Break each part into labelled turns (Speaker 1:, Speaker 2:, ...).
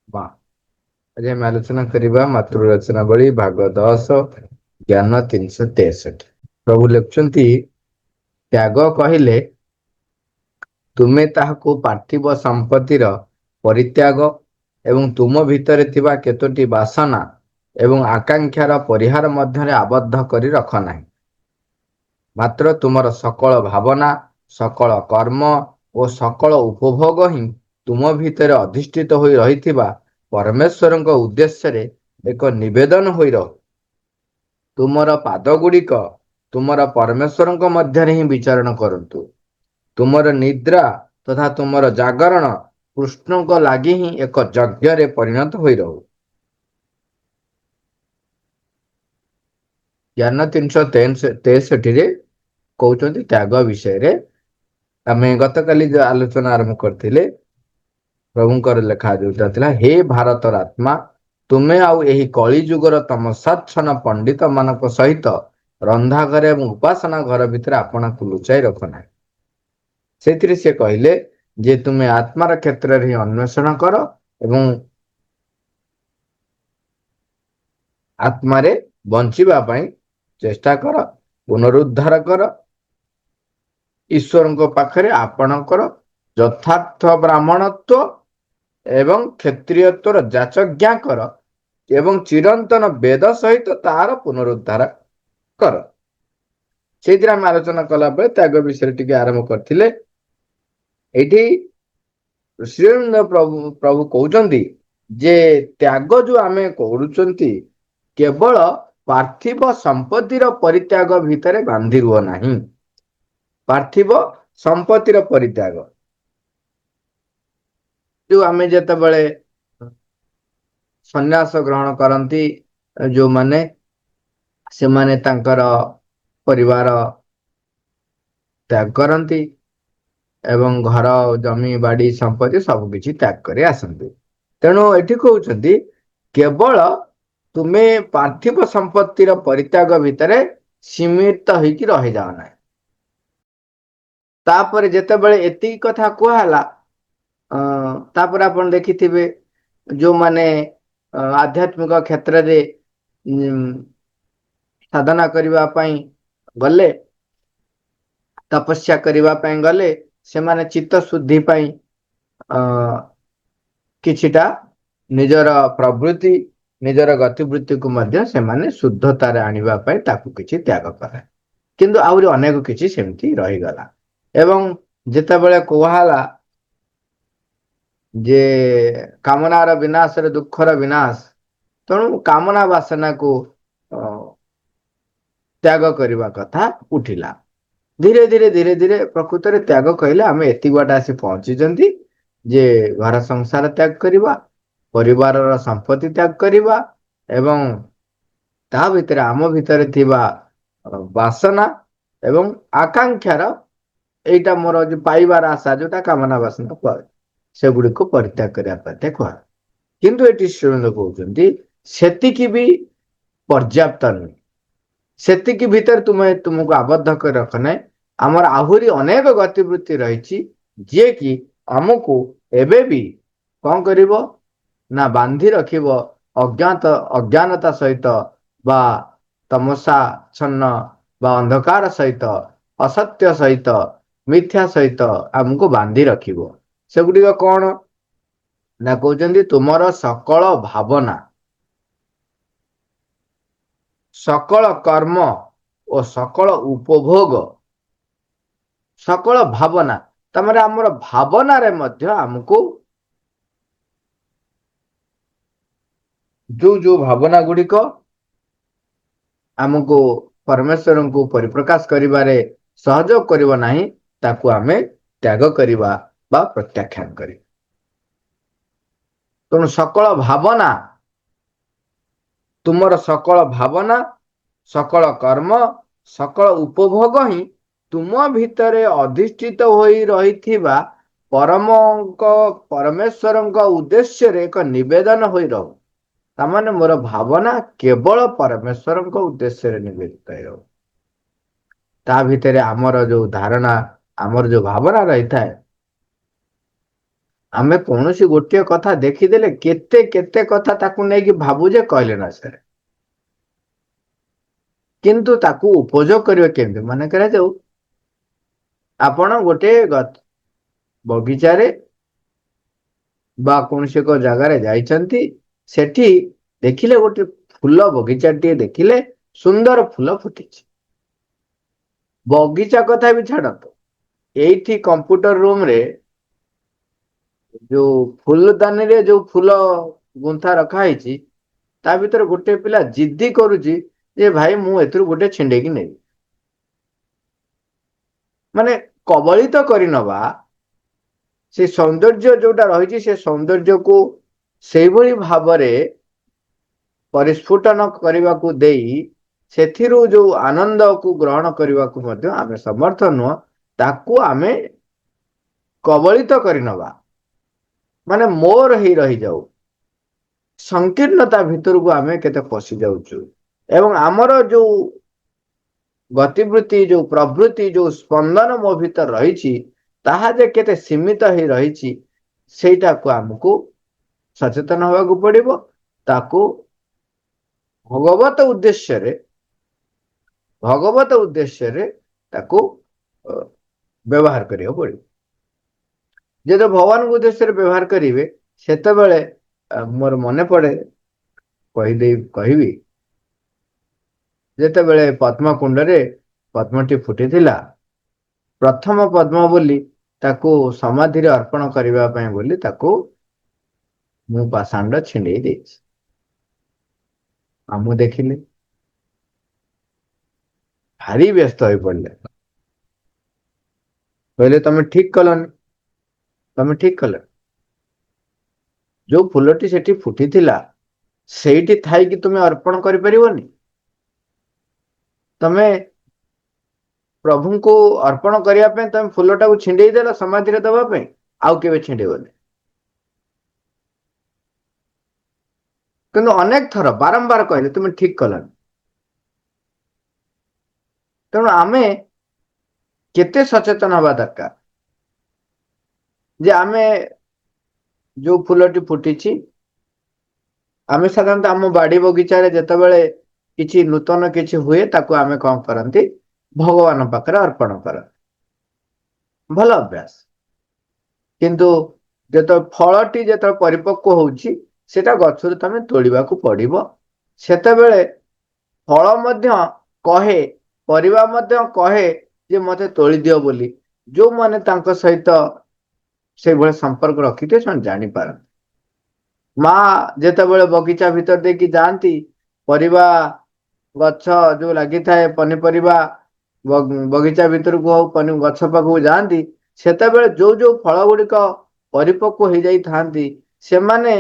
Speaker 1: ବା ଆଜି ଆମେ ଆଲୋଚନା କରିବା ମାତୃରଚନାବଳୀ ଭାଗ 10 ଜ୍ଞାନ 363। ପ୍ରଭୁ ଲେଖୁଛନ୍ତି, ତ୍ୟାଗ କହିଲେ ତୁମେ ତାହାକୁ ପାର୍ଥିବ ସମ୍ପତ୍ତିର ପରିତ୍ୟାଗ ଏବଂ ତୁମ ଭିତରେ ଥିବା କେତୋଟି ବାସନା ଏବଂ ଆକାଂକ୍ଷାର ପରିହାର ମଧ୍ୟରେ ଆବଦ୍ଧ କରି ରଖ ନାହିଁ। ମାତ୍ର ତୁମର ସକଳ ଭାବନା, ସକଳ କର୍ମ ଓ ସକଳ ଉପଭୋଗ ହିଁ ତୁମ ଭିତରେ ଅଧିଷ୍ଠିତ ହୋଇ ରହିଥିବା ପରମେଶ୍ୱରଙ୍କ ଉଦ୍ଦେଶ୍ୟରେ ଏକ ନିବେଦନ ହୋଇ ରହୁ। ତୁମର ପାଦଗୁଡ଼ିକ ତୁମର ପରମେଶ୍ୱରଙ୍କ ମଧ୍ୟରେ ହିଁ ବିଚରଣ କରନ୍ତୁ। ତୁମର ନିଦ୍ରା ତଥା ତୁମର ଜାଗରଣ କୃଷ୍ଣଙ୍କ ଲାଗି ହିଁ ଏକ ଯଜ୍ଞରେ ପରିଣତ ହୋଇ ରହୁ। ଜ୍ଞାନ 363ରେ କହୁଛନ୍ତି ତ୍ୟାଗ ବିଷୟରେ। ଆମେ ଗତକାଲି ଯୋଉ ଆଲୋଚନା ଆରମ୍ଭ କରିଥିଲେ, ପ୍ରଭୁଙ୍କର ଲେଖା ଯୋଉଟା ଥିଲା, ହେ ଭାରତର ଆତ୍ମା, ତୁମେ ଆଉ ଏହି କଳି ଯୁଗର ତମସାଚ୍ଛନ୍ନ ପଣ୍ଡିତ ମାନଙ୍କ ସହିତ ରନ୍ଧା ଘରେ ଏବଂ ଉପାସନା ଘର ଭିତରେ ଆପଣଙ୍କୁ ଲୁଚାଇ ରଖ ନାହିଁ। ସେଥିରେ ସେ କହିଲେ ଯେ ତୁମେ ଆତ୍ମାର କ୍ଷେତ୍ରରେ ହିଁ ଅନ୍ୱେଷଣ କର ଏବଂ ଆତ୍ମାରେ ବଞ୍ଚିବା ପାଇଁ ଚେଷ୍ଟା କର, ପୁନରୁଦ୍ଧାର କର। ଈଶ୍ୱରଙ୍କ ପାଖରେ ଆପଣଙ୍କର ଯଥାର୍ଥ ବ୍ରାହ୍ମଣତ୍ୱ ଏବଂ କ୍ଷତ୍ରିୟତ୍ୱର ଯାଚଜ୍ଞା କର ଏବଂ ଚିରନ୍ତନ ବେଦ ସହିତ ତାହାର ପୁନରୁଦ୍ଧାର କର। ସେଇଥିରେ ଆମେ ଆଲୋଚନା କଲା ବେଳେ ତ୍ୟାଗ ବିଷୟରେ ଟିକେ ଆରମ୍ଭ କରିଥିଲେ। ଏଇଠି ଶ୍ରୀଅରବିନ୍ଦ ପ୍ରଭୁ କହୁଛନ୍ତି ଯେ ତ୍ୟାଗ ଯୋଉ ଆମେ କରୁଛନ୍ତି, କେବଳ ପାର୍ଥିବ ସମ୍ପତ୍ତିର ପରିତ୍ୟାଗ ଭିତରେ ବାନ୍ଧି ରୁହ ନାହିଁ। ପାର୍ଥିବ ସମ୍ପତ୍ତିର ପରିତ୍ୟାଗ, ଯୋଉ ଆମେ ଯେତେବେଳେ ସନ୍ନ୍ୟାସ ଗ୍ରହଣ କରନ୍ତି, ଯୋଉମାନେ ସେମାନେ ତାଙ୍କର ପରିବାର ତ୍ୟାଗ କରନ୍ତି ଏବଂ ଘର ଜମି ବାଡି ସମ୍ପତ୍ତି ସବୁ କିଛି ତ୍ୟାଗ କରି ଆସନ୍ତି। ତେଣୁ ଏଠି କହୁଛନ୍ତି କେବଳ ତୁମେ ପାର୍ଥିବ ସମ୍ପତ୍ତିର ପରିତ୍ୟାଗ ଭିତରେ ସୀମିତ ହେଇକି ରହିଯାଅ ନାହିଁ। ତାପରେ ଯେତେବେଳେ ଏତିକି କଥା କୁହାହେଲା, ତାପରେ ଆପଣ ଦେଖିଥିବେ ଯୋଉମାନେ ଆଧ୍ୟାତ୍ମିକ କ୍ଷେତ୍ରରେ ସାଧନା କରିବା ପାଇଁ ଗଲେ, ତପସ୍ୟା କରିବା ପାଇଁ ଗଲେ, ସେମାନେ ଚିତ୍ତ ଶୁଦ୍ଧି ପାଇଁ କିଛିଟା ନିଜର ପ୍ରବୃତ୍ତି, ନିଜର ଗତିବୃତ୍ତିକୁ ମଧ୍ୟ ସେମାନେ ଶୁଦ୍ଧତାରେ ଆଣିବା ପାଇଁ ତାକୁ କିଛି ତ୍ୟାଗ କରେ। କିନ୍ତୁ ଆହୁରି ଅନେକ କିଛି ସେମିତି ରହିଗଲା। ଏବଂ ଯେତେବେଳେ କୁହାହେଲା ଯେ କାମନାର ବିନାଶରେ ଦୁଃଖର ବିନାଶ, ତେଣୁ କାମନା ବାସନାକୁ ତ୍ୟାଗ କରିବା କଥା ଉଠିଲା। ଧୀରେ ଧୀରେ ଧୀରେ ଧୀରେ ପ୍ରକୃତରେ ତ୍ୟାଗ କହିଲେ ଆମେ ଏତିକି ବାଟ ଆସି ପହଞ୍ଚିଛନ୍ତି ଯେ ଘର ସଂସାର ତ୍ୟାଗ କରିବା, ପରିବାରର ସମ୍ପତ୍ତି ତ୍ୟାଗ କରିବା ଏବଂ ତା ଭିତରେ ଆମ ଭିତରେ ଥିବା ବାସନା ଏବଂ ଆକାଂକ୍ଷାର, ଏଇଟା ମୋର ଯୋଉ ପାଇବାର ଆଶା, ଯୋଉଟା କାମନା ବାସନା କୁହାଯାଏ, ସେଗୁଡିକୁ ପରିତ୍ୟାଗ କରିବା ପାଇଁ କୁହାଯାଏ। କିନ୍ତୁ ଏଠି ଶ୍ରୀଅରବିନ୍ଦ କହୁଛନ୍ତି ସେତିକି ବି ପର୍ଯ୍ୟାପ୍ତ ନୁହେଁ। ସେତିକି ଭିତରେ ତୁମକୁ ଆବଦ୍ଧ କରି ରଖ ନାହିଁ। ଆମର ଆହୁରି ଅନେକ ଗତିବୃତ୍ତି ରହିଛି, ଯିଏ କି ଆମକୁ ଏବେ ବି କଣ କରିବ ନା ବାନ୍ଧି ରଖିବ ଅଜ୍ଞାନତା ସହିତ ବା ତମସାଚ୍ଛନ୍ନ ବା ଅନ୍ଧକାର ସହିତ, ଅସତ୍ୟ ସହିତ, ମିଥ୍ୟା ସହିତ ଆମକୁ ବାନ୍ଧି ରଖିବ। ସେଗୁଡିକ କଣ ନା କହୁଛନ୍ତି ତୁମର ସକଳ ଭାବନା, ସକଳ କର୍ମ ଓ ସକଳ ଉପଭୋଗ, ସକଳ ଭାବନା, ତାମାନେ ଆମର ଭାବନାରେ ମଧ୍ୟ ଆମକୁ ଯୋଉ ଯୋଉ ଭାବନା ଗୁଡିକ ଆମକୁ ପରମେଶ୍ୱରଙ୍କୁ ପରିପ୍ରକାଶ କରିବାରେ ସହଯୋଗ କରିବ ନାହିଁ, ତାକୁ ଆମେ ତ୍ୟାଗ କରିବା ବା ପ୍ରତ୍ୟାଖ୍ୟାନ କରିବା। ତେଣୁ ସକଳ ଭାବନା, ତୁମର ସକଳ ଭାବନା, ସକଳ କର୍ମ, ସକଳ ଉପଭୋଗ ହିଁ ତୁମ ଭିତରେ ଅଧିଷ୍ଠିତ ହୋଇ ରହିଥିବା ପରମେଶ୍ୱରଙ୍କ ଉଦ୍ଦେଶ୍ୟରେ ଏକ ନିବେଦନ ହୋଇ ରହୁ। ତାମାନେ ମୋର ଭାବନା କେବଳ ପରମେଶ୍ୱରଙ୍କ ଉଦ୍ଦେଶ୍ୟରେ ନିବେଦିତ ହେଉ। ତା ଭିତରେ ଆମର ଯୋଉ ଧାରଣା, ଆମର ଯୋଉ ଭାବନା ରହିଥାଏ, ଆମେ କୌଣସି ଗୋଟିଏ କଥା ଦେଖିଦେଲେ କେତେ କେତେ କଥା ତାକୁ ନେଇକି ଭାବୁଛେ କହିଲେ ନ ସରେ। କିନ୍ତୁ ତାକୁ ଉପଯୋଗ କରିବେ କେମିତି? ମନେ କରାଯାଉ ଆପଣ ଗୋଟେ ବଗିଚାରେ ବା କୌଣସି ଏକ ଜାଗାରେ ଯାଇଛନ୍ତି, ସେଠି ଦେଖିଲେ ଗୋଟେ ଫୁଲ ବଗିଚାଟିଏ ଦେଖିଲେ, ସୁନ୍ଦର ଫୁଲ ଫୁଟିଛି। ବଗିଚା କଥା ବି ଛାଡନ୍ତୁ, ଏଇଠି କମ୍ପ୍ୟୁଟର ରୁମ ରେ ଯୋଉ ଫୁଲଦାନୀରେ ଯୋଉ ଫୁଲ ଗୁନ୍ଥା ରଖା ହେଇଛି, ତା ଭିତରେ ଗୋଟେ ପିଲା ଜିଦ୍ଦି କରୁଛି ଯେ ଭାଇ ମୁଁ ଏଥିରୁ ଗୋଟେ ଛିଣ୍ଡେଇକି ନେବି। ମାନେ କବଳିତ କରିନବା, ସେ ସୌନ୍ଦର୍ଯ୍ୟ ଯୋଉଟା ରହିଛି ସେ ସୌନ୍ଦର୍ଯ୍ୟକୁ ସେଇଭଳି ଭାବରେ ପରିସ୍ଫୁଟନ କରିବାକୁ ଦେଇ ସେଥିରୁ ଯୋଉ ଆନନ୍ଦକୁ ଗ୍ରହଣ କରିବାକୁ ମଧ୍ୟ ଆମେ ସମର୍ଥ ନୁହଁ, ତାକୁ ଆମେ କବଳିତ କରିନବା, ମାନେ ମୋର ହେଇ ରହିଯାଉ, ସଂକୀର୍ଣ୍ଣତା ଭିତରକୁ ଆମେ କେତେ ପଶି ଯାଉଛୁ। ଏବଂ ଆମର ଯୋଉ ଗତିବୃତ୍ତି, ଯୋଉ ପ୍ରବୃତ୍ତି, ଯୋଉ ସ୍ପନ୍ଦନ ମୋ ଭିତରେ ରହିଛି, ତାହା ଯେ କେତେ ସୀମିତ ହେଇ ରହିଛି, ସେଇଟାକୁ ଆମକୁ ସଚେତନ ହେବାକୁ ପଡିବ। ତାକୁ ଭଗବତ ଉଦ୍ଦେଶ୍ୟରେ ଭଗବତ ଉଦ୍ଦେଶ୍ୟରେ ତାକୁ ବ୍ୟବହାର କରିବାକୁ ପଡିବ। ଯେତେବେଳେ ଭଗବାନଙ୍କ ଉଦ୍ଦେଶ୍ୟରେ ବ୍ୟବହାର କରିବେ, ସେତେବେଳେ ମୋର ମନେ ପଡେ, କହିବି, ଯେତେବେଳେ ପଦ୍ମକୁଣ୍ଡରେ ପଦ୍ମଟି ଫୁଟିଥିଲା, ପ୍ରଥମ ପଦ୍ମ ବୋଲି ତାକୁ ସମାଧିରେ ଅର୍ପଣ କରିବା ପାଇଁ ବୋଲି ତାକୁ ମୁଁ ପାଷାଣ୍ଡ ଛିଣ୍ଡେଇ ଦେଇଛି। ଆଉ ମୁଁ ଦେଖିଲି, ଭାରି ବ୍ୟସ୍ତ ହୋଇ ପଡିଲେ। କହିଲେ ତମେ ଠିକ କଲନି, ତମେ ଠିକ କଲ। ଯୋଉ ଫୁଲଟି ସେଠି ଫୁଟିଥିଲା, ସେଇଠି ଥାଇକି ତୁମେ ଅର୍ପଣ କରିପାରିବନି? ତମେ ପ୍ରଭୁଙ୍କୁ ଅର୍ପଣ କରିବା ପାଇଁ ତମେ ଫୁଲଟାକୁ ଛିଣ୍ଡେଇ ଦେଲ ସମାଧିରେ ଦବା ପାଇଁ, ଆଉ କେବେ ଛିଣ୍ଡେଇବନି। କିନ୍ତୁ ଅନେକ ଥର ବାରମ୍ବାର କହିଲେ ତୁମେ ଠିକ କଲନି। ତେଣୁ ଆମେ କେତେ ସଚେତନ ହବା ଦରକାର ଯେ ଆମେ ଯୋଉ ଫୁଲଟି ଫୁଟିଛି, ଆମେ ସାଧାରଣତଃ ଆମ ବାଡି ବଗିଚାରେ ଯେତେବେଳେ କିଛି ନୂତନ କିଛି ହୁଏ, ତାକୁ ଆମେ କଣ କରନ୍ତି? ଭଗବାନ ପାଖରେ ଅର୍ପଣ କରନ୍ତି। ଭଲ ଅଭ୍ୟାସ। କିନ୍ତୁ ଯେତେବେଳେ ଫଳଟି ଯେତେବେଳେ ପରିପକ୍ୱ ହଉଛି, ସେଟା ଗଛରୁ ତମେ ତୋଳିବାକୁ ପଡିବ। ସେତେବେଳେ ଫଳ ମଧ୍ୟ କହେ, ପରିବା ମଧ୍ୟ କହେ ଯେ ମତେ ତୋଳି ଦିଅ ବୋଲି। ଯୋଉମାନେ ତାଙ୍କ ସହିତ ସେଇଭଳି ସମ୍ପର୍କ ରଖିଥିବେ, ସେମାନେ ଜାଣିପାରନ୍ତି। ମା ଯେତେବେଳେ ବଗିଚା ଭିତର ଦେଇକି ଯାଆନ୍ତି, ପରିବା ଗଛ ଯୋଉ ଲାଗିଥାଏ, ପନିପରିବା ବଗିଚା ଭିତରକୁ ହଉ ଗଛ ପାଖକୁ ଯାଆନ୍ତି, ସେତେବେଳେ ଯୋଉ ଯୋଉ ଫଳ ଗୁଡିକ ପରିପକ୍ୱ ହେଇଯାଇଥାନ୍ତି, ସେମାନେ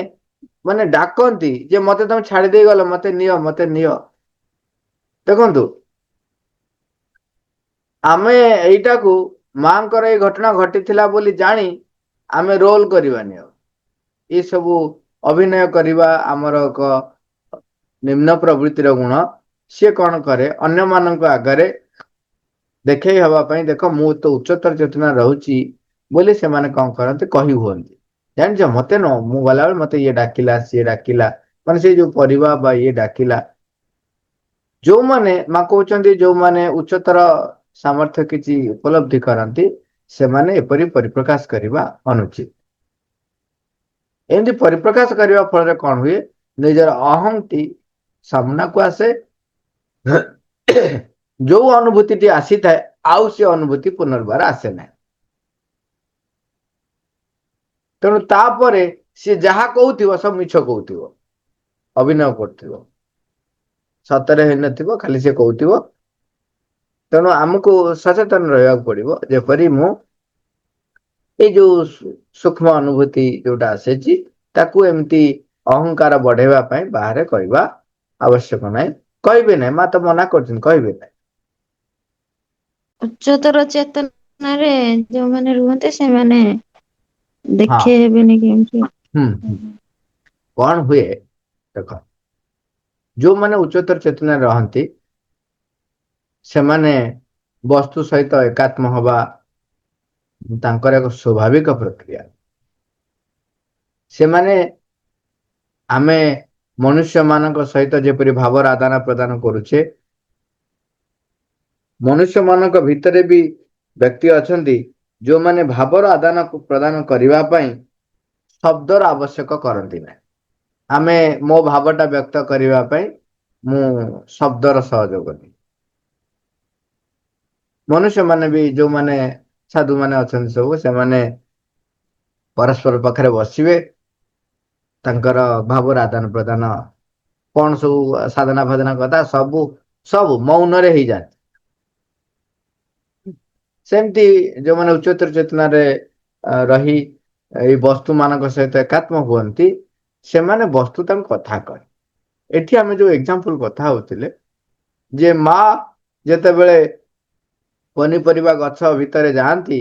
Speaker 1: ମାନେ ଡାକନ୍ତି ଯେ ମତେ ତମେ ଛାଡି ଦେଇ ଗଲ, ମତେ ନିଅ, ମତେ ନିଅ। ଦେଖନ୍ତୁ, ଆମେ ଏଇଟାକୁ ମାଙ୍କର ଏଇ ଘଟଣା ଘଟିଥିଲା ବୋଲି ଜାଣି ଆମେ ରୋଲ କରିବାନି ଆଉ। ଏ ସବୁ ଅଭିନୟ କରିବା ଆମର ଏକ ନିମ୍ନ ପ୍ରବୃତ୍ତିର ଗୁଣ। ସିଏ କଣ କରେ, ଅନ୍ୟମାନଙ୍କ ଆଗରେ ଦେଖେଇ ହବା ପାଇଁ, ଦେଖ ମୁଁ ତ ଉଚ୍ଚତର ଚେତନା ରହୁଛି ବୋଲି ସେମାନେ କଣ କରନ୍ତି, କହି ହୁଅନ୍ତି। ଜାଣିଛ ମତେ ନ ମୁଁ ଗଲାବେଳେ ମତେ ଇଏ ଡାକିଲା, ସିଏ ଡାକିଲା, ମାନେ ସେଇ ଯୋଉ ପରିବା ବା ଇଏ ଡାକିଲା। ଯୋଉମାନେ ମା କହୁଛନ୍ତି, ଯୋଉମାନେ ଉଚ୍ଚତର ସାମର୍ଥ୍ୟ କିଛି ଉପଲବ୍ଧି କରନ୍ତି, ସେମାନେ ଏପରି ପରିପ୍ରକାଶ କରିବା ଅନୁଚିତ। ଏମିତି ପରିପ୍ରକାଶ କରିବା ଫଳରେ କଣ ହୁଏ, ନିଜର ଅହଂଟି ସାମ୍ନାକୁ ଆସେ। ଯୋଉ ଅନୁଭୂତିଟି ଆସିଥାଏ, ଆଉ ସେ ଅନୁଭୂତି ପୁନର୍ବାର ଆସେ ନାହିଁ। ତେଣୁ ତାପରେ ସିଏ ଯାହା କହୁଥିବ ସବୁ ମିଛ କହୁଥିବ, ଅଭିନୟ କରୁଥିବ, ସତରେ ହେଇନଥିବ, ଖାଲି ସେ କହୁଥିବ। ତେଣୁ ଆମକୁ ସଚେତନ ରହିବାକୁ ପଡିବ, ଯେପରି ମୁଁ ଏଇ ଯୋଉ ସୂକ୍ଷ୍ମ ଅନୁଭୂତି ଯୋଉଟା ଆସିଛି, ତାକୁ ଏମିତି ଅହଙ୍କାର ବଢେଇବା ପାଇଁ ବାହାରେ କହିବା ଆବଶ୍ୟକ ନାହିଁ। କହିବେ ନାହିଁ, ମା ତ ମନା କରୁଛନ୍ତି, କହିବେ ନାହିଁ।
Speaker 2: ଉଚ୍ଚତର ଚେତନାରେ ଯୋଉମାନେ ରୁହନ୍ତି, ସେମାନେ
Speaker 1: ହଁ।
Speaker 2: ଦେଖେଇ ହେବେନି କେମିତି।
Speaker 1: ହୁଁ ହୁଁ। କଣ ହୁଏ ଦେଖ, ଯୋଉମାନେ ଉଚ୍ଚତର ଚେତନାରେ ରହନ୍ତି, ସେମାନେ ବସ୍ତୁ ସହିତ ଏକାତ୍ମ ହବା ତାଙ୍କର ଏକ ସ୍ୱାଭାବିକ ପ୍ରକ୍ରିୟା। ସେମାନେ ଆମେ ମନୁଷ୍ୟ ମାନଙ୍କ ସହିତ ଯେପରି ଭାବର ଆଦାନ ପ୍ରଦାନ କରୁଛେ, ମନୁଷ୍ୟ ମାନଙ୍କ ଭିତରେ ବି ବ୍ୟକ୍ତି ଅଛନ୍ତି ଯୋଉମାନେ ଭାବର ଆଦାନ ପ୍ରଦାନ କରିବା ପାଇଁ ଶବ୍ଦର ଆବଶ୍ୟକ କରନ୍ତି ନାହିଁ। ଆମେ ମୋ ଭାବଟା ବ୍ୟକ୍ତ କରିବା ପାଇଁ ମୁଁ ଶବ୍ଦର ସହଯୋଗ ନିଏ। ମନୁଷ୍ୟମାନେ ବି ଯୋଉମାନେ ସାଧୁମାନେ ଅଛନ୍ତି ସବୁ, ସେମାନେ ପରସ୍ପର ପାଖରେ ବସିବେ, ତାଙ୍କର ଭାବର ଆଦାନ ପ୍ରଦାନ କଣ ସବୁ ସାଧନା ଫାଧନା କଥା ସବୁ ସବୁ ମୌନରେ ହେଇଯାନ୍ତି। ସେମିତି ଯୋଉମାନେ ଉଚ୍ଚତର ଚେତନାରେ ରହି ଏଇ ବସ୍ତୁ ମାନଙ୍କ ସହିତ ଏକାତ୍ମ ହୁଅନ୍ତି, ସେମାନେ ବସ୍ତୁ ତାଙ୍କୁ କଥା କହେ। ଏଠି ଆମେ ଯୋଉ ଏକ୍ସାମ୍ପଲ କଥା ହଉଥିଲେ, ଯେ ମା ଯେତେବେଳେ ପନିପରିବା ଗଛ ଭିତରେ ଯାଆନ୍ତି,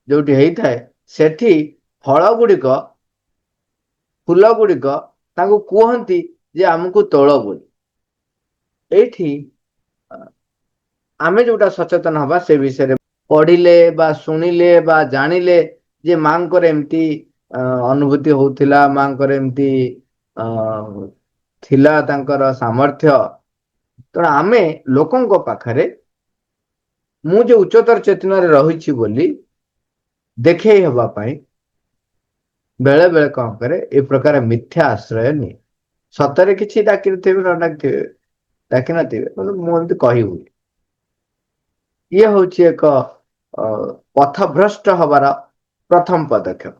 Speaker 1: ଯୋଉଠି ହେଇଥାଏ, ସେଠି ଫଳ ଗୁଡିକ, ଫୁଲ ଗୁଡିକ ତାଙ୍କୁ କୁହନ୍ତି ଯେ ଆମକୁ ତୋଳ ବୋଲି। ଏଇଠି ଆମେ ଯୋଉଟା ସଚେତନ ହବା ସେ ବିଷୟରେ ପଢିଲେ ବା ଶୁଣିଲେ ବା ଜାଣିଲେ ଯେ ମାଙ୍କର ଏମିତି ଅନୁଭୂତି ହଉଥିଲା, ମାଙ୍କର ଏମିତି ଥିଲା ତାଙ୍କର ସାମର୍ଥ୍ୟ। ତେଣୁ ଆମେ ଲୋକଙ୍କ ପାଖରେ ମୁଁ ଯେ ଉଚ୍ଚତର ଚେତନାରେ ରହିଛି ବୋଲି ଦେଖେଇ ହେବା ପାଇଁ ବେଳେ ବେଳେ କଣ କରେ, ଏ ପ୍ରକାର ମିଥ୍ୟା ଆଶ୍ରୟ ନିଏ। ସତରେ କିଛି ଡାକିଥିବେ ନ ଡାକିଥିବେ, ଡାକିନଥିବେ, ମୁଁ ଏମିତି କହିବି। ଇଏ ହଉଛି ଏକ ପଥଭ୍ରଷ୍ଟ ହବାର ପ୍ରଥମ ପଦକ୍ଷେପ।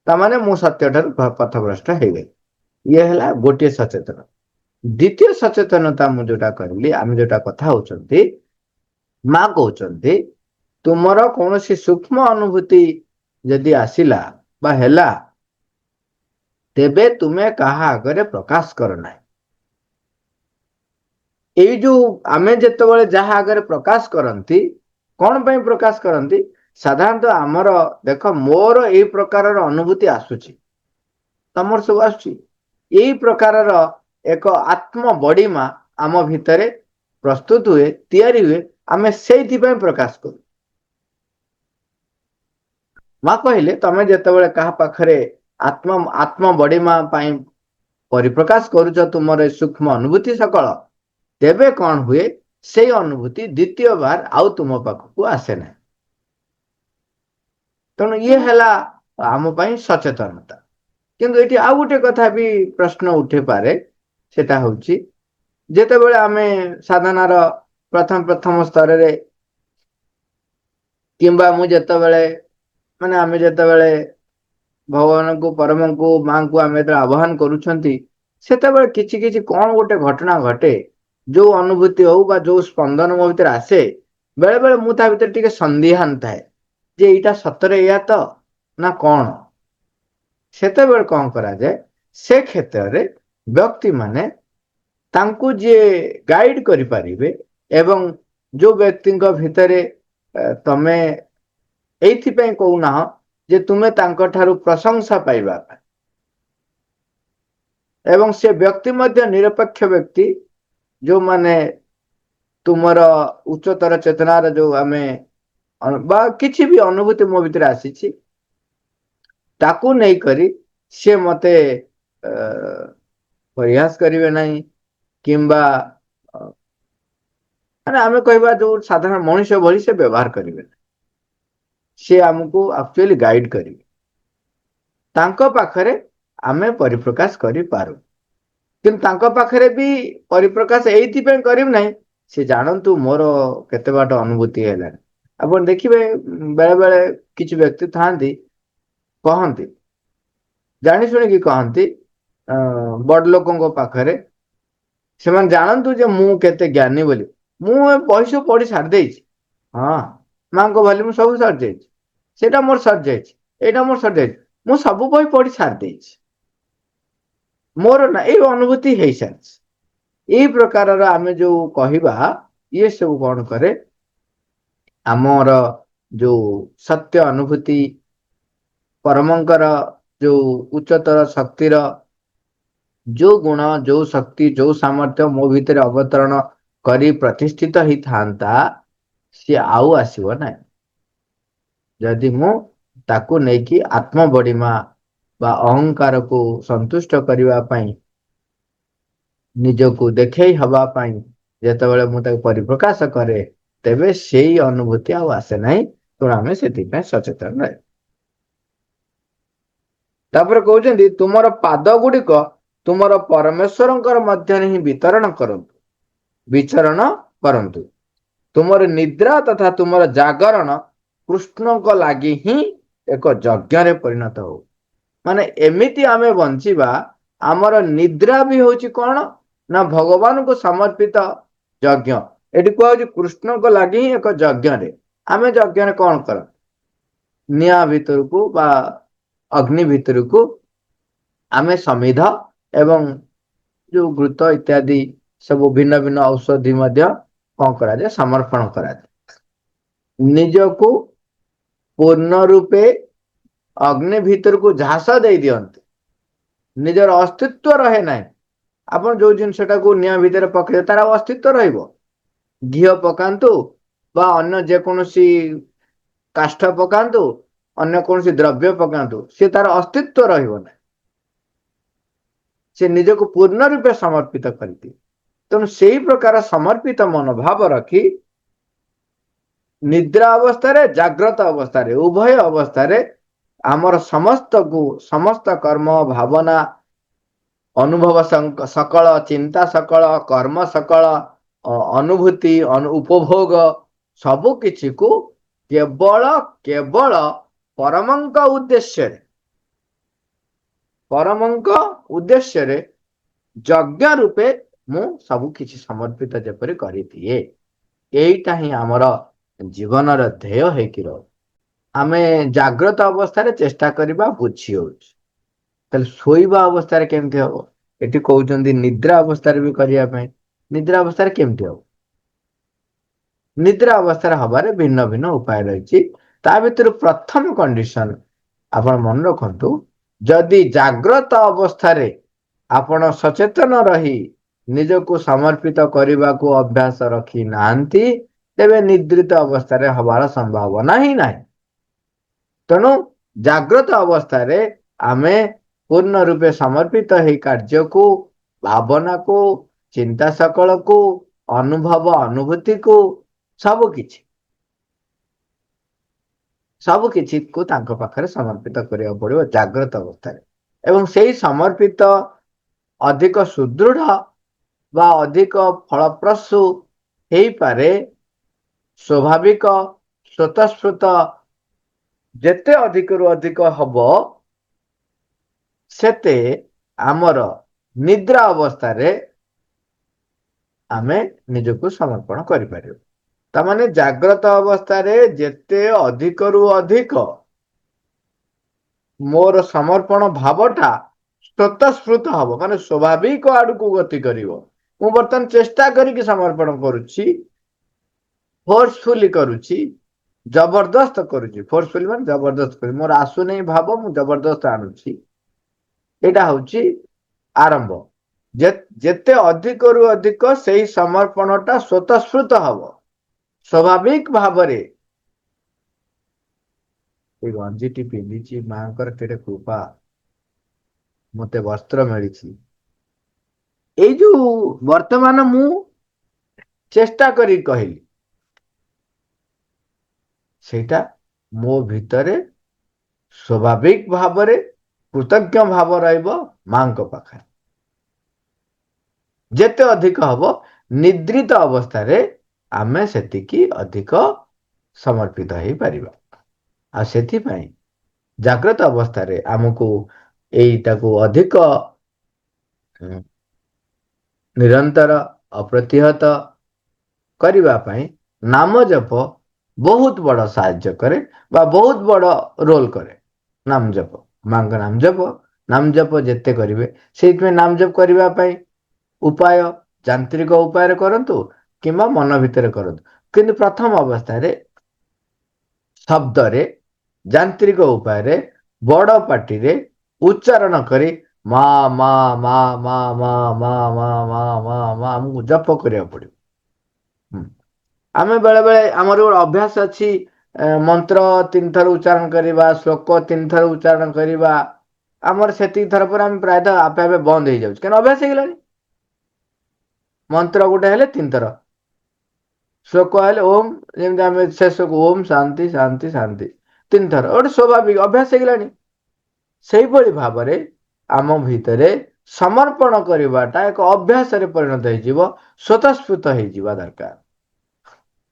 Speaker 1: ତାମାନେ ମୁଁ ସତ୍ୟ ଠାରୁ ପଥଭ୍ରଷ୍ଟ ହେଇଗଲି। ଇଏ ହେଲା ଗୋଟିଏ ସଚେତନ। ଦ୍ଵିତୀୟ ସଚେତନତା ମୁଁ ଯୋଉଟା କହିଲି, ଆମେ ଯୋଉଟା କଥା ହଉଛନ୍ତି, ମା କହୁଛନ୍ତି ତୁମର କୌଣସି ସୂକ୍ଷ୍ମ ଅନୁଭୂତି ଯଦି ଆସିଲା ବା ହେଲା, ତେବେ ତୁମେ କାହା ଆଗରେ ପ୍ରକାଶ କର ନାହିଁ। ଏଇ ଯୋଉ ଆମେ ଯେତେବେଳେ ଯାହା ଆଗରେ ପ୍ରକାଶ କରନ୍ତି, କଣ ପାଇଁ ପ୍ରକାଶ କରନ୍ତି? ସାଧାରଣତଃ ଆମର ଦେଖ, ମୋର ଏଇ ପ୍ରକାରର ଅନୁଭୂତି ଆସୁଛି, ତମର ସବୁ ଆସୁଛି, ଏଇ ପ୍ରକାରର ଏକ ଆତ୍ମ ବଡିମା ଆମ ଭିତରେ ପ୍ରସ୍ତୁତ ହୁଏ, ତିଆରି ହୁଏ, ଆମେ ସେଇଥିପାଇଁ ପ୍ରକାଶ କରୁ। ମା କହିଲେ ତମେ ଯେତେବେଳେ କାହା ପାଖରେ ଆତ୍ମ ବଡିମା ପାଇଁ ପରିପ୍ରକାଶ କରୁଛ ତୁମର ସୂକ୍ଷ୍ମ ଅନୁଭୂତି ସକଳ, ତେବେ କଣ ହୁଏ, ସେଇ ଅନୁଭୂତି ଦ୍ୱିତୀୟ ବାର ଆଉ ତୁମ ପାଖକୁ ଆସେ ନାହିଁ। ତେଣୁ ଇଏ ହେଲା ଆମ ପାଇଁ ସଚେତନତା। କିନ୍ତୁ ଏଠି ଆଉ ଗୋଟେ କଥା ବି ପ୍ରଶ୍ନ ଉଠିପାରେ, ସେଟା ହଉଛି ଯେତେବେଳେ ଆମେ ସାଧନାର ପ୍ରଥମ ସ୍ତରରେ, କିମ୍ବା ମୁଁ ଯେତେବେଳେ ଆମେ ଯେତେବେଳେ ଭଗବାନଙ୍କୁ, ପରମଙ୍କୁ, ମାଙ୍କୁ ଆମେ ଯେତେବେଳେ ଆହ୍ୱାନ କରୁଛନ୍ତି, ସେତେବେଳେ କିଛି କିଛି କଣ ଗୋଟେ ଘଟଣା ଘଟେ, ଯୋଉ ଅନୁଭୂତି ହଉ ବା ଯୋଉ ସ୍ପନ୍ଦନ ମୋ ଭିତରେ ଆସେ, ବେଳେ ବେଳେ ମୁଁ ତା ଭିତରେ ଟିକେ ସନ୍ଦିହାନ ଥାଏ ଯେ ଏଇଟା ସତରେ ଏଇଆ ତ ନା କଣ। ସେତେବେଳେ କଣ କରାଯାଏ, ସେ କ୍ଷେତ୍ରରେ ବ୍ୟକ୍ତି ମାନେ ତାଙ୍କୁ ଯିଏ ଗାଇଡ କରିପାରିବେ, ଏବଂ ଯୋଉ ବ୍ୟକ୍ତିଙ୍କ ଭିତରେ ତମେ ଏଇଥିପାଇଁ କହୁନାହ ଯେ ତୁମେ ତାଙ୍କ ଠାରୁ ପ୍ରଶଂସା ପାଇବା ପାଇଁ, ଏବଂ ସେ ବ୍ୟକ୍ତି ମଧ୍ୟ ନିରପେକ୍ଷ ବ୍ୟକ୍ତି, ଯୋଉମାନେ ତୁମର ଉଚ୍ଚତର ଚେତନାର ଯୋଉ ଆମେ ବା କିଛି ବି ଅନୁଭୂତି ମୋ ଭିତରେ ଆସିଛି, ତାକୁ ନେଇକରି ସିଏ ମତେ ପ୍ରୟାସ କରିବେ ନାହିଁ, କିମ୍ବା ଆମେ କହିବା ଯୋଉ ସାଧାରଣ ମଣିଷ ଭଳି ସେ ବ୍ୟବହାର କରିବେ। ସେ ଆମକୁ ଆକ୍ଚୁଆଲି ଗାଇଡ କରିବେ। ତାଙ୍କ ପାଖରେ ଆମେ ପରିପ୍ରକାଶ କରିପାରୁ, କିନ୍ତୁ ତାଙ୍କ ପାଖରେ ବି ପରିପ୍ରକାଶ ଏଇଥିପାଇଁ କରିବୁ ନାହିଁ, ସେ ଜାଣନ୍ତୁ ମୋର କେତେ ବାଟ ଅନୁଭୂତି ହେଲାଣି। ଆପଣ ଦେଖିବେ ବେଳେ ବେଳେ କିଛି ବ୍ୟକ୍ତି ଥାଆନ୍ତି, କହନ୍ତି, ଜାଣି ଶୁଣିକି କହନ୍ତି, ବଡ ଲୋକଙ୍କ ପାଖରେ, ସେମାନେ ଜାଣନ୍ତୁ ଯେ ମୁଁ କେତେ ଜ୍ଞାନୀ ବୋଲି, ମୁଁ ଏ ବହି ସବୁ ପଢି ସାରି ଦେଇଛି। ହଁ, ମାଙ୍କ ଭଳି ମୁଁ ସବୁ ସରିଯାଇଛି, ସେଇଟା ମୋର ସରିଯାଇଛି, ଏଇଟା ମୋର ସରିଯାଇଛି, ମୁଁ ସବୁ ବହି ପଢି ସାରି ଦେଇଛି, ମୋର ନା ଏଇ ଅନୁଭୂତି ହେଇସାରିଛି। ଏଇ ପ୍ରକାରର ଆମେ ଯୋଉ କହିବା, ଇଏ ସବୁ କଣ କରେ, ଆମର ଯୋଉ ସତ୍ୟ ଅନୁଭୂତି, ପରମଙ୍କର ଯୋଉ ଉଚ୍ଚତର ଶକ୍ତିର ଯୋଉ ଗୁଣ, ଯୋଉ ଶକ୍ତି, ଯୋଉ ସାମର୍ଥ୍ୟ ମୋ ଭିତରେ ଅବତରଣ କରି ପ୍ରତିଷ୍ଠିତ ହେଇଥାନ୍ତା, ସିଏ ଆଉ ଆସିବ ନାହିଁ ଯଦି ମୁଁ ତାକୁ ନେଇକି ଆତ୍ମ ବଡିମା ବା ଅହଙ୍କାର କୁ ସନ୍ତୁଷ୍ଟ କରିବା ପାଇଁ ନିଜକୁ ଦେଖେଇ ହବା ପାଇଁ ଯେତେବେଳେ ମୁଁ ତାକୁ ପରିପ୍ରକାଶ କରେ ତେବେ ସେଇ ଅନୁଭୂତି ଆଉ ଆସେ ନାହିଁ। ତେଣୁ ଆମେ ସେଥିପାଇଁ ସଚେତନ ରହେ। ତାପରେ କହୁଛନ୍ତି ତୁମର ପାଦ ଗୁଡିକ ତୁମର ପରମେଶ୍ୱରଙ୍କର ମଧ୍ୟରେ ହିଁ ବିଚରଣ କରନ୍ତୁ। ତୁମର ନିଦ୍ରା ତଥା ତୁମର ଜାଗରଣ କୃଷ୍ଣଙ୍କ ଲାଗି ହିଁ ଏକ ଯଜ୍ଞରେ ପରିଣତ ହଉ। ମାନେ ଏମିତି ଆମେ ବଞ୍ଚିବା, ଆମର ନିଦ୍ରା ବି ହଉଛି କଣ ନା ଭଗବାନଙ୍କୁ ସମର୍ପିତ ଯଜ୍ଞ। ଏଠି କୁହାଯାଉଛି କୃଷ୍ଣଙ୍କ ଲାଗି ହିଁ ଏକ ଯଜ୍ଞରେ। ଆମେ ଯଜ୍ଞରେ କଣ କର? ନିଆଁ ଭିତରକୁ ବା ଅଗ୍ନି ଭିତରକୁ ଆମେ ସମିଧ ଏବଂ ଯୋଉ ଘୃତ ଇତ୍ୟାଦି ସବୁ ଭିନ୍ନ ଭିନ୍ନ ଔଷଧି ମଧ୍ୟ କଣ କରାଯାଏ? ସମର୍ପଣ କରାଯାଏ। ନିଜକୁ ପୂର୍ଣ୍ଣ ରୂପେ ଅଗ୍ନି ଭିତରକୁ ଝାସ ଦେଇ ଦିଅନ୍ତି। ନିଜର ଅସ୍ତିତ୍ଵ ରହେ ନାହିଁ। ଆପଣ ଯୋଉ ଜିନିଷଟାକୁ ନିଆଁ ଭିତରେ ପକେଇବେ ତାର ଅସ୍ତିତ୍ଵ ରହିବ। ଘିଅ ପକାନ୍ତୁ ବା ଅନ୍ୟ ଯେକୌଣସି କାଷ୍ଠ ପକାନ୍ତୁ, ଅନ୍ୟ କୌଣସି ଦ୍ରବ୍ୟ ପକାନ୍ତୁ, ସେ ତାର ଅସ୍ତିତ୍ଵ ରହିବ ନାହିଁ। ସେ ନିଜକୁ ପୂର୍ଣ୍ଣ ରୂପେ ସମର୍ପିତ କରିଦିଏ। ତେଣୁ ସେଇ ପ୍ରକାର ସମର୍ପିତ ମନୋଭାବ ରଖି ନିଦ୍ରା ଅବସ୍ଥାରେ, ଜାଗ୍ରତ ଅବସ୍ଥାରେ, ଉଭୟ ଅବସ୍ଥାରେ ଆମର ସମସ୍ତ କର୍ମ, ଭାବନା, ଅନୁଭବ ସକଳ, ଚିନ୍ତା ସକଳ, କର୍ମ ସକଳ, ଅନୁଭୂତି, ଉପଭୋଗ ସବୁ କିଛିକୁ କେବଳ ପରମଙ୍କ ଉଦ୍ଦେଶ୍ୟରେ ଯଜ୍ଞ ରୂପେ ମୁଁ ସବୁ କିଛି ସମର୍ପିତ ଯେପରି କରିଦିଏ। ଏଇଟା ହିଁ ଆମର ଜୀବନର ଧ୍ୟେୟ ହେଇକି ରହୁ। ଆମେ ଜାଗ୍ରତ ଅବସ୍ଥାରେ ଚେଷ୍ଟା କରିବା ବୁଝି ହଉଛି। ତାହେଲେ ଶୋଇବା ଅବସ୍ଥାରେ କେମିତି ହବ? ଏଠି କହୁଛନ୍ତି ନିଦ୍ରା ଅବସ୍ଥାରେ ବି କରିବା ପାଇଁ। ନିଦ୍ରା ଅବସ୍ଥାରେ କେମିତି ହବ? ନିଦ୍ରା ଅବସ୍ଥାରେ ହବାରେ ଭିନ୍ନ ଭିନ୍ନ ଉପାୟ ରହିଛି। ତା ଭିତରୁ ପ୍ରଥମ କଣ୍ଡିସନ ଆପଣ ମନେ ରଖନ୍ତୁ, ଯଦି ଜାଗ୍ରତ ଅବସ୍ଥାରେ ଆପଣ ସଚେତନ ରହି ନିଜକୁ ସମର୍ପିତ କରିବାକୁ ଅଭ୍ୟାସ ରଖି ନାହାନ୍ତି, ତେବେ ନିଦ୍ରିତ ଅବସ୍ଥାରେ ହବାର ସମ୍ଭାବନା ହିଁ ନାହିଁ। ତେଣୁ ଜାଗ୍ରତ ଅବସ୍ଥାରେ ଆମେ ପୂର୍ଣ୍ଣ ରୂପେ ସମର୍ପିତ ହେଇ କାର୍ଯ୍ୟକୁ, ଭାବନାକୁ, ଚିନ୍ତା ସକଳକୁ, ଅନୁଭବ ଅନୁଭୂତିକୁ ସବୁ କିଛିକୁ ତାଙ୍କ ପାଖରେ ସମର୍ପିତ କରିବାକୁ ପଡିବ ଜାଗ୍ରତ ଅବସ୍ଥାରେ। ଏବଂ ସେଇ ସମର୍ପିତ ଅଧିକ ସୁଦୃଢ ବା ଅଧିକ ଫଳପ୍ରସୂ ହେଇପାରେ ସ୍ୱାଭାବିକ, ସ୍ୱତଃସ୍ଫୁର୍ତ୍ତ ଯେତେ ଅଧିକରୁ ଅଧିକ ହବ, ସେତେ ଆମର ନିଦ୍ରା ଅବସ୍ଥାରେ ଆମେ ନିଜକୁ ସମର୍ପଣ କରିପାରିବୁ। ତାମାନେ ଜାଗ୍ରତ ଅବସ୍ଥାରେ ଯେତେ ଅଧିକରୁ ଅଧିକ ମୋର ସମର୍ପଣ ଭାବଟା ସ୍ୱତଃସ୍ଫୁର୍ତ୍ତ ହବ, ମାନେ ସ୍ୱାଭାବିକ ଆଡକୁ ଗତି କରିବ। ମୁଁ ବର୍ତ୍ତମାନ ଚେଷ୍ଟା କରିକି ସମର୍ପଣ କରୁଛି, ଫୋର୍ସଫୁଲି କରୁଛି, ଜବରଦସ୍ତ କରୁଛି। ଫୋର୍ସଫୁଲି ମାନେ ଜବରଦସ୍ତ କରୁଛି। ମୋର ଆସୁନେଇ ଭାବ, ମୁଁ ଜବରଦସ୍ତ ଆଣୁଛି। ଏଇଟା ହଉଛି ଆରମ୍ଭ। ଯେତେ ଅଧିକରୁ ଅଧିକ ସେଇ ସମର୍ପଣଟା ସ୍ୱତଃସ୍ଫୁର୍ତ୍ତ ହବ, ସ୍ୱାଭାବିକ ଭାବରେ। ଏଇ ଗଞ୍ଜିଟି ପିନ୍ଧିଛି, ମାଙ୍କର କେତେ କୃପା, ମତେ ବସ୍ତ୍ର ମିଳିଛି। ଏଇ ଯୋଉ ବର୍ତ୍ତମାନ ମୁଁ ଚେଷ୍ଟା କରି କହିଲି, ସେଇଟା ମୋ ଭିତରେ ସ୍ୱାଭାବିକ ଭାବରେ କୃତଜ୍ଞ ଭାବ ରହିବ ମାଙ୍କ ପାଖରେ। ଯେତେ ଅଧିକ ହବ, ନିଦ୍ରିତ ଅବସ୍ଥାରେ ଆମେ ସେତିକି ଅଧିକ ସମର୍ପିତ ହେଇପାରିବା। ଆଉ ସେଥିପାଇଁ ଜାଗ୍ରତ ଅବସ୍ଥାରେ ଆମକୁ ଏଇଟାକୁ ଅଧିକ ନିରନ୍ତର, ଅପ୍ରତିହତ କରିବା ପାଇଁ ନାମ ଜପ ବହୁତ ବଡ ସାହାଯ୍ୟ କରେ ବା ବହୁତ ବଡ ରୋଲ କରେ। ନାମ ଜପ, ମାଙ୍କ ନାମ ଜପ ଯେତେ କରିବେ, ସେଇଥିପାଇଁ ନାମ ଜପ କରିବା ପାଇଁ ଉପାୟ ଯାନ୍ତ୍ରିକ ଉପାୟରେ କରନ୍ତୁ କିମ୍ବା ମନ ଭିତରେ କରନ୍ତୁ। କିନ୍ତୁ ପ୍ରଥମ ଅବସ୍ଥାରେ ଶବ୍ଦରେ, ଯାନ୍ତ୍ରିକ ଉପାୟରେ, ବଡ ପାଟିରେ ଉଚ୍ଚାରଣ କରି ମା ମା ମା ମା ମା ମା ମା ମା ମା ମା ଆମକୁ ଜପ କରିବାକୁ ପଡିବ। ଆମେ ବେଳେ ବେଳେ ଆମର ଗୋଟେ ଅଭ୍ୟାସ ଅଛି, ମନ୍ତ୍ର 3 ଥର ଉଚ୍ଚାରଣ କରିବା, ଶ୍ଲୋକ 3 ଥର ଉଚ୍ଚାରଣ କରିବା, ଆମର ସେତିକି ଥର ପରେ ଆମେ ପ୍ରାୟତଃ ଆପେ ଆପେ ବନ୍ଦ ହେଇଯାଉଛି, କାରଣ ଅଭ୍ୟାସ ହେଇଗଲାଣି। ମନ୍ତ୍ର ଗୋଟେ ହେଲେ 3 ଥର, ଶ୍ଲୋକ ହେଲେ ଓମ୍, ଯେମିତି ଆମେ ଶେଷକୁ ଓମ୍ ଶାନ୍ତି ଶାନ୍ତି ଶାନ୍ତି 3 ଥର, ଗୋଟେ ସ୍ୱାଭାବିକ ଅଭ୍ୟାସ ହେଇଗଲାଣି। ସେଇଭଳି ଭାବରେ ଆମ ଭିତରେ ସମର୍ପଣ କରିବାଟା ଏକ ଅଭ୍ୟାସରେ ପରିଣତ ହେଇଯିବ, ସ୍ୱତଃସ୍ଫୂର୍ତ୍ତ ହେଇଯିବା ଦରକାର।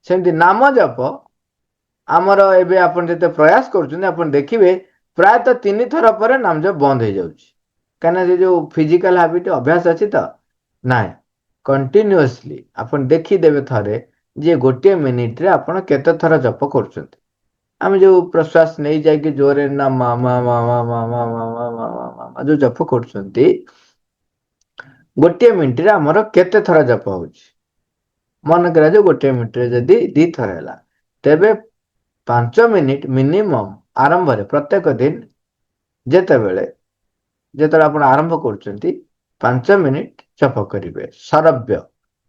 Speaker 1: ସେମିତି ନାମ ଜପ ଆମର ଏବେ ଆପଣ ଯେତେ ପ୍ରୟାସ କରୁଛନ୍ତି, ଆପଣ ଦେଖିବେ ପ୍ରାୟତଃ 3 ଥର ପରେ ନାମ ଜପ ବନ୍ଦ ହେଇଯାଉଛି। କାହିଁକିନା ସେ ଯୋଉ ଫିଜିକାଲ ହାବିଟ ଅଭ୍ୟାସ ଅଛି ତ, ନାଇଁ କଣ୍ଟିନ୍ୟୁଅସଲି ଆପଣ ଦେଖିଦେବେ ଥରେ ଯେ 1 ମିନିଟରେ ଆପଣ କେତେ ଥର ଜପ କରୁଛନ୍ତି। ଆମେ ଯୋଉ ପ୍ରଶ୍ୱାସ ନେଇ ଯାଇକି ଜୋରରେ ନା ମା ମା ମା ମା ମା ମା ମା ମା ମା ମା ମା ଯୋଉ ଜପ କରୁଛନ୍ତି, 1 ମିନିଟରେ ଆମର କେତେ ଥର ଜପ ହଉଛି। ମନେ କରାଯାଉ 1 ମିନିଟରେ ଯଦି 2 ଥର ହେଲା, ତେବେ 5 ମିନିଟ ମିନିମମ୍ ଆରମ୍ଭରେ ପ୍ରତ୍ୟେକ ଦିନ ଯେତେବେଳେ ଆପଣ ଆରମ୍ଭ କରୁଛନ୍ତି 5 ମିନିଟ ଜପ କରିବେ,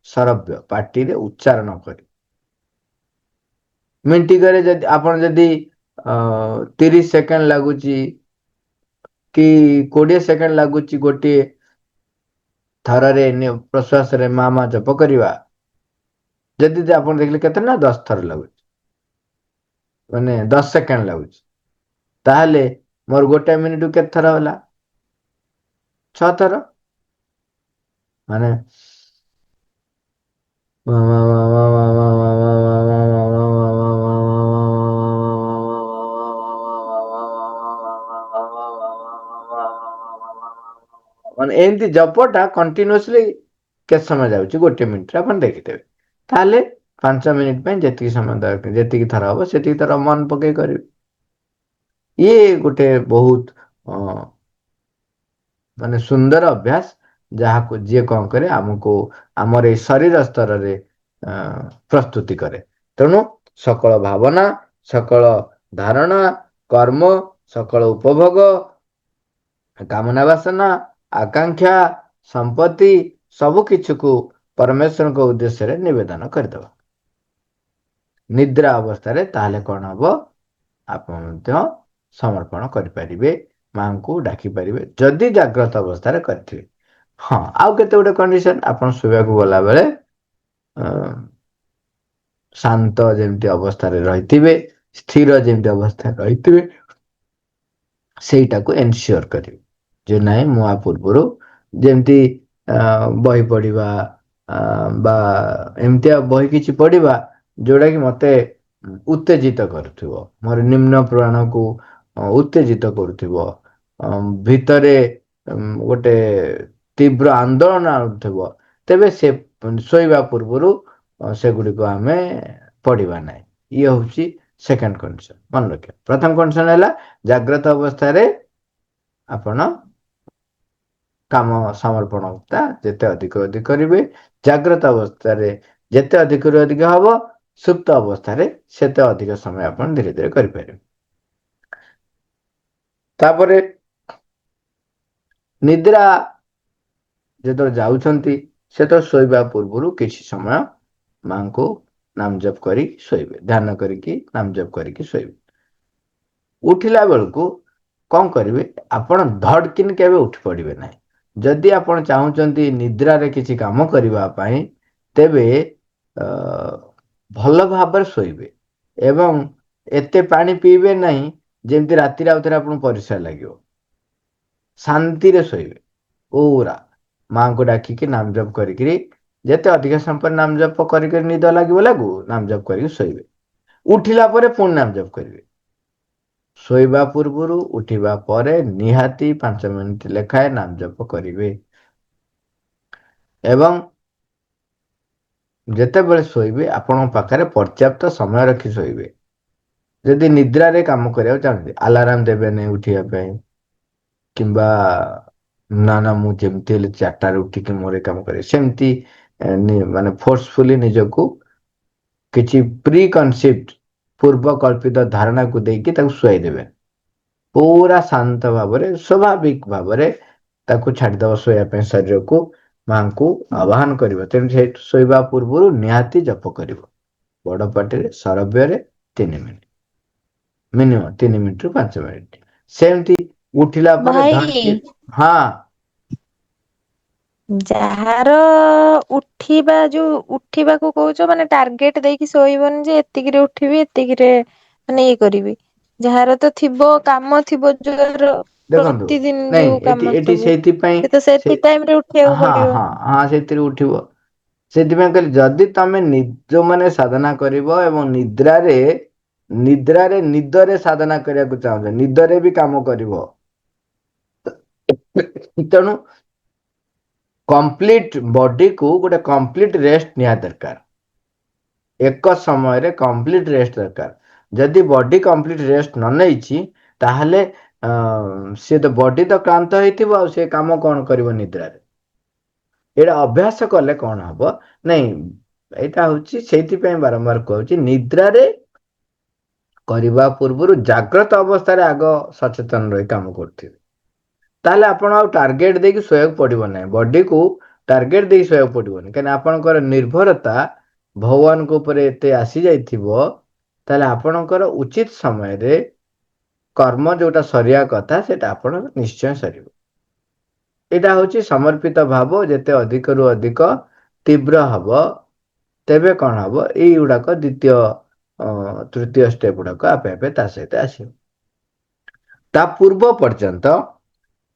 Speaker 1: ସରବ୍ୟ ପାଟିରେ ଉଚ୍ଚାରଣ କରି। ମିନିଟିକରେ ଯଦି ଆପଣ ଯଦି 30 ସେକେଣ୍ଡ ଲାଗୁଛି କି 20 ସେକେଣ୍ଡ ଲାଗୁଛି ଗୋଟିଏ ଥରରେ ପ୍ରଶ୍ୱାସରେ ମା ମା ଜପ କରିବା, ଯଦି ଆପଣ ଦେଖିଲେ କେତେ ନା 10 ଥର ଲାଗୁଛି, ମାନେ 10 ସେକେଣ୍ଡ ଲାଗୁଛି, ତାହେଲେ ମୋର 1 ମିନିଟ କେତେ ଥର ହେଲା? 6 ଥର। ମାନେ ମାନେ ଏମିତି ଜପଟା କଣ୍ଟିନ୍ୟୁଅସଲି କେତେ ସମୟ ଯାଉଛି? 1 ମିନିଟରେ ଆପଣ ଦେଖିଦେବେ। ତାହେଲେ 5 ମିନିଟ ପାଇଁ ଯେତିକି ସମୟ ଦରକାର, ଯେତିକି ଥର ହବ ସେତିକି ଥର ମନ ପକେଇ କରିବେ। ଇଏ ଗୋଟେ ବହୁତ ମାନେ ସୁନ୍ଦର ଅଭ୍ୟାସ, ଯାହାକୁ ଯିଏ କଣ କରେ ଆମକୁ ଆମର ଏଇ ଶରୀର ସ୍ତରରେ ପ୍ରସ୍ତୁତି କରେ। ତେଣୁ ସକଳ ଭାବନା, ସକଳ ଧାରଣା, କର୍ମ, ସକଳ ଉପଭୋଗ, କାମନା ବାସନା, ଆକାଂକ୍ଷା, ସମ୍ପତ୍ତି ସବୁ କିଛିକୁ ପରମେଶ୍ୱରଙ୍କ ଉଦ୍ଦେଶ୍ୟରେ ନିବେଦନ କରିଦେବା। ନିଦ୍ରା ଅବସ୍ଥାରେ ତାହେଲେ କଣ ହବ? ଆପଣ ମଧ୍ୟ ସମର୍ପଣ କରିପାରିବେ, ମାଙ୍କୁ ଡାକିପାରିବେ, ଯଦି ଜାଗ୍ରତ ଅବସ୍ଥାରେ କରିଥିବେ। ହଁ, ଆଉ କେତେ ଗୋଟେ କଣ୍ଡିସନ, ଆପଣ ଶୋଇବାକୁ ଗଲାବେଳେ ଶାନ୍ତ ଯେମିତି ଅବସ୍ଥାରେ ରହିଥିବେ, ସ୍ଥିର ଯେମିତି ଅବସ୍ଥାରେ ରହିଥିବେ, ସେଇଟାକୁ ଏନସିଓର କରିବେ ଯେ ନାଇଁ ମୁଁ ଆ ପୂର୍ବରୁ ଯେମିତି ବହି ପଢିବା ବା ଏମିତିଆ ବହି କିଛି ପଢିବା ଯୋଉଟା କି ମତେ ଉତ୍ତେଜିତ କରୁଥିବ, ମୋର ନିମ୍ନ ପ୍ରାଣକୁ ଉତ୍ତେଜିତ କରୁଥିବ, ଭିତରେ ଗୋଟେ ତୀବ୍ର ଆନ୍ଦୋଳନ ଆଣୁଥିବ, ତେବେ ସେ ଶୋଇବା ପୂର୍ବରୁ ସେଗୁଡିକ ଆମେ ପଢିବା ନାହିଁ। ଇଏ ହଉଛି ସେକେଣ୍ଡ କଣ୍ଡିସନ, ମନେ ରଖିବା। ପ୍ରଥମ କଣ୍ଡିସନ ହେଲା ଜାଗ୍ରତ ଅବସ୍ଥାରେ ଆପଣ କାମ ସମର୍ପଣତା ଯେତେ ଅଧିକ କରିବେ, ଜାଗ୍ରତ ଅବସ୍ଥାରେ ଯେତେ ଅଧିକରୁ ଅଧିକ ହବ, ସୁପ୍ତ ଅବସ୍ଥାରେ ସେତେ ଅଧିକ ସମୟ ଆପଣ ଧୀରେ ଧୀରେ କରିପାରିବେ। ତାପରେ ନିଦ୍ରା ଯେତେବେଳେ ଯାଉଛନ୍ତି, ସେତେବେଳେ ଶୋଇବା ପୂର୍ବରୁ କିଛି ସମୟ ମାଙ୍କୁ ନାମ ଜପ କରି ଶୋଇବେ, ଧ୍ୟାନ କରିକି ନାମ ଜପ କରିକି ଶୋଇବେ। ଉଠିଲା ବେଳକୁ କଣ କରିବେ? ଆପଣ ଧଡ କିନି କେବେ ଉଠି ପଡିବେ ନାହିଁ। ଯଦି ଆପଣ ଚାହୁଁଛନ୍ତି ନିଦ୍ରାରେ କିଛି କାମ କରିବା ପାଇଁ, ତେବେ ଭଲ ଭାବରେ ଶୋଇବେ ଏବଂ ଏତେ ପାଣି ପିଇବେ ନାହିଁ ଯେମିତି ରାତିରେ ଆଉଥରେ ଆପଣଙ୍କୁ ପରିସ୍ରା ଲାଗିବ। ଶାନ୍ତିରେ ଶୋଇବେ, ପୁରା ମାଙ୍କୁ ଡାକିକି ନାମ ଜପ କରିକିରି, ଯେତେ ଅଧିକ ସମୟ ନାମ ଜପ କରିକି ନିଦ ଲାଗିବ ନାମ ଜପ କରିକି ଶୋଇବେ। ଉଠିଲା ପରେ ପୁଣି ନାମ ଜପ କରିବେ। ଶୋଇବା ପୂର୍ବରୁ ଉଠିବା ପରେ ନିହାତି 5 ମିନିଟ ଲେଖାଏଁ ନାମ ଜପ କରିବେ। ଏବଂ ଯେତେବେଳେ ଶୋଇବେ ଆପଣଙ୍କ ପାଖରେ ପର୍ଯ୍ୟାପ୍ତ ସମୟ ରଖି ଶୋଇବେ। ଯଦି ନିଦ୍ରାରେ କାମ କରିବାକୁ ଚାହୁଁଛନ୍ତି, ଆଲାରାମ ଦେବେନି ଉଠିବା ପାଇଁ, କିମ୍ବା ନା ନା ମୁଁ ଯେମିତି ହେଲେ 4ଟାରେ ଉଠିକି ମୋର ଏ କାମ କରିବି, ସେମିତି ମାନେ ଫୋର୍ସଫୁଲି ନିଜକୁ କିଛି ପ୍ରି କନସିପ୍ଟ ପୂର୍ବ କଳ୍ପିତ ଧାରଣାକୁ ଦେଇକି ତାକୁ ଶୁଆଇ ଦେବେ। ପୁରା ଶାନ୍ତ ଭାବରେ, ସ୍ୱାଭାବିକ ଭାବରେ ତାକୁ ଛାଡିଦବ ଶୋଇବା ପାଇଁ ଶରୀରକୁ, ମାଙ୍କୁ ଆବାହନ କରିବ। ତେଣୁ ସେ ଶୋଇବା ପୂର୍ବରୁ ନିହାତି ଜପ କରିବ, ବଡ ପାଟିରେ ସରବ୍ୟରେ 3 ମିନିଟ, ମିନିମମ୍ 3 ମିନିଟରୁ 5 ମିନିଟ। ସେମିତି ଉଠିଲା ପରେ
Speaker 2: ଭାଇ,
Speaker 1: ଧଡ଼କି, ହଁ
Speaker 2: ଯାହାର ଉଠିବାକୁ କହୁଛ ମାନେ ଟାର୍ଗେଟ ଦେଇକି ଶୋଇବନି ଯେ ଏତିକିରେ ଉଠିବି ଏତିକିରେ ମାନେ ଇଏ କରିବି। ଯାହାର ତ ଥିବ କାମ ଥିବ ଯୋର
Speaker 1: ଦେଖନ୍ତୁ
Speaker 2: ପ୍ରତିଦିନ
Speaker 1: ନାଇଁ
Speaker 2: ଯୋଉ
Speaker 1: ଏଠି
Speaker 2: କାମ
Speaker 1: ଏଠି
Speaker 2: ସବୁ
Speaker 1: ସେଇଥିପାଇଁ
Speaker 2: ସେ ତ
Speaker 1: ସେ
Speaker 2: ସେତି ଟାଇମ ରେ ଉଠିବାକୁ
Speaker 1: ହଁ
Speaker 2: ପଡିବ।
Speaker 1: ହଁ ହଁ ସେଥିରେ ଉଠିବ। ସେଥିପାଇଁ କହିଲି ଯଦି ତମେ ଯୋଉମାନେ ସାଧନା କରିବ ଏବଂ ନିଦରେ ସାଧନା କରିବାକୁ ଚାହୁଁଛ, ନିଦରେ ବି କାମ କରିବ। ତେଣୁ କମ୍ପ୍ଲିଟ ବଡିକୁ ଗୋଟେ କମ୍ପ୍ଲିଟ ରେଷ୍ଟ ନିହାତି ଦରକାର। ଏକ ସମୟରେ କମ୍ପ୍ଲିଟ ରେଷ୍ଟ ଦରକାର। ଯଦି ବଡି କମ୍ପ୍ଲିଟ ରେଷ୍ଟ ନ ନେଇଛି ତାହେଲେ ସିଏ ତ ବଡି ତ କ୍ଳାନ୍ତ ହେଇଥିବ ଆଉ ସେ କାମ କଣ କରିବ ନିଦ୍ରାରେ। ଏଇଟା ଅଭ୍ୟାସ କଲେ କଣ ହବ, ନାଇଁ ଏଇଟା ହଉଛି ସେଇଥିପାଇଁ ବାରମ୍ବାର କହୁଛି ନିଦ୍ରାରେ କରିବା ପୂର୍ବରୁ ଜାଗ୍ରତ ଅବସ୍ଥାରେ ଆଗ ସଚେତନ ରହି କାମ କରୁଥିବେ। ତାହେଲେ ଆପଣ ଆଉ ଟାର୍ଗେଟ ଦେଇକି ଶୋଇବାକୁ ପଡିବ ନାହିଁ। ବଡିକୁ ଟାର୍ଗେଟ ଦେଇକି ଶୋଇବାକୁ ପଡିବନି, କାହିଁକିନା ଆପଣଙ୍କର ନିର୍ଭରତା ଭଗବାନଙ୍କ ଉପରେ ଏତେ ଆସି ଯାଇଥିବ, ତାହେଲେ ଆପଣଙ୍କର ଉଚିତ ସମୟରେ କର୍ମ ଯୋଉଟା ସରିବା କଥା ସେଇଟା ଆପଣ ନିଶ୍ଚୟ ସରିବ। ଏଇଟା ହଉଛି ସମର୍ପିତ ଭାବ, ଯେତେ ଅଧିକରୁ ଅଧିକ ତୀବ୍ର ହବ ତେବେ କଣ ହବ, ଏଇଗୁଡାକ ତୃତୀୟ ଷ୍ଟେପ୍ ଗୁଡାକ ଆପେ ଆପେ ତା ସହିତ ଆସିବ। ତା ପୂର୍ବ ପର୍ଯ୍ୟନ୍ତ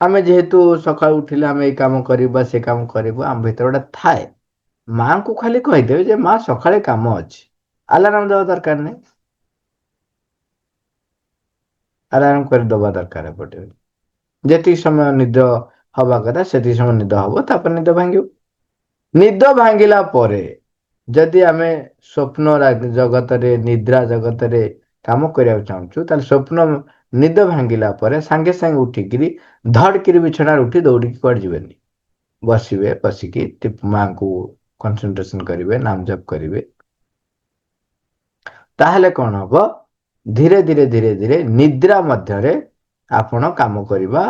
Speaker 1: ଆମେ ଯେହେତୁ ସକାଳୁ ଉଠିଲେ ଆମେ ଏଇ କାମ କରିବା ସେ କାମ କରିବୁ, ଆମ ଭିତରେ ଗୋଟେ ଥାଏ। ମାଙ୍କୁ ଖାଲି କହିଦେବେ ଯେ ମା ସକାଳେ କାମ ଅଛି, ଆଲାରାମ ଦେବା ଦରକାର ନାହିଁ। ଆଲାରାମ କରିଦବା ଦରକାର ପଡିବନି। ଯେତିକି ସମୟ ନିଦ ହବା କଥା ସେତିକି ସମୟ ନିଦ ହବ, ତାପରେ ନିଦ ଭାଙ୍ଗିବ। ନିଦ ଭାଙ୍ଗିଲା ପରେ ଯଦି ଆମେ ସ୍ୱପ୍ନ ଜଗତରେ ନିଦ୍ରା ଜଗତରେ କାମ କରିବାକୁ ଚାହୁଁଛୁ, ତାହେଲେ ନିଦ ଭାଙ୍ଗିଲା ପରେ ସାଙ୍ଗେ ସାଙ୍ଗେ ଉଠିକିରି ଧଡ କିରି ବିଛଣାରେ ଉଠି ଦୌଡିକି କୁଆଡେ ଯିବେନି। ବସିବେ, ବସିକି ମାଙ୍କୁ କନସେନଟ୍ରେସନ କରିବେ, ନାମ ଜପ କରିବେ। ତାହେଲେ କଣ ହବ, ଧୀରେ ଧୀରେ ଧୀରେ ଧୀରେ ନିଦ୍ରା ମଧ୍ୟରେ ଆପଣ କାମ କରିବା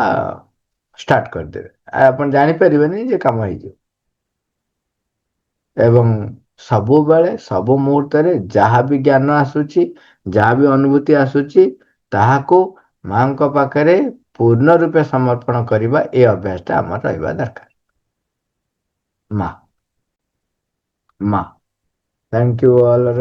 Speaker 1: ଷ୍ଟାର୍ଟ କରିଦେବେ। ଆପଣ ଜାଣିପାରିବେନି ଯେ କାମ ହେଇଯିବ। ଏବଂ ସବୁବେଳେ ସବୁ ମୁହୂର୍ତ୍ତରେ ଯାହା ବି ଜ୍ଞାନ ଆସୁଛି, ଯାହା ବି ଅନୁଭୂତି ଆସୁଛି, ତାହାକୁ ମାଙ୍କ ପାଖରେ ପୂର୍ଣ୍ଣ ରୂପେ ସମର୍ପଣ କରିବା, ଏ ଅଭ୍ୟାସ ଟା ଆମର ରହିବା ଦରକାର। ମା ଥ୍ୟାଙ୍କ ୟୁ ଅଲ୍।